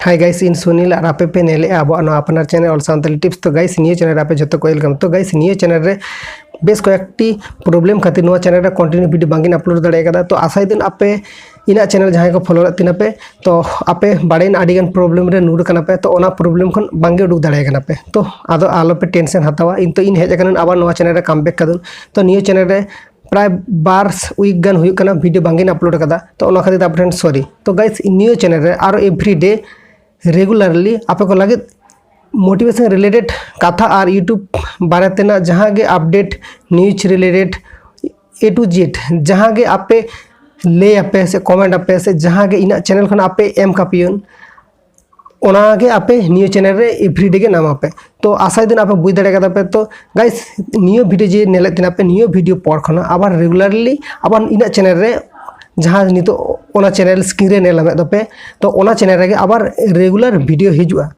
Hi guys in Sunil और आपे पे नेले अब अपनार चैनल ऑल सान्ताली टिप्स। तो गाइस निये चैनल आपे जो को वेलकम। तो गाइस निये चैनल रे बेस कयेकटी प्रॉब्लम खातिर नोआ चैनल रे कंटिन्यू वीडियो बांगिन अपलोड दाड़े कदा। तो आशा दिन आपे इना चैनल जहां को फॉलो तीना पे तो आपे बाड़ेन आडिगन प्रॉब्लम रे नूर कना पे तो ओना प्रॉब्लम खन बांगे उडुक दाड़े कना पे। तो आदो आलो पे टेंशन हतावा इन तो इन हेज कना आबार नोआ चैनल रे कमबैक कदन। तो निये चैनल रे प्राय बार वीक गन हुई कना वीडियो बांगिन अपलोड कदा। तो ओना खातिर आपन सॉरी। तो गाइस निये चैनल रे आरो एवरीडे रेगुलरली आपे को लगे मोटिवेशन रिलेटेड कथा और यूट्यूब बारे तेना जहाँ के update news related A to Z जहाँ के आपे ले आपे से कमेंट आपे से जहाँ के इन चैनल खन आपे एम कापियन ओना के आपे न्यू चैनल रे एवरीडे के नाम आपे। तो आशा दिन आपे बुझ दाड़े कदा पे। तो गाइस न्यू वीडियो जे नेले तिना पे न्यू वीडियो पर खना आबार रेगुलरली आबार इन चैनल रे जहाँ नितो ओना चैनल स्क्रीन रे नेल पे तो ओना चैनल रे आबार रेगुलर वीडियो हिजुआ।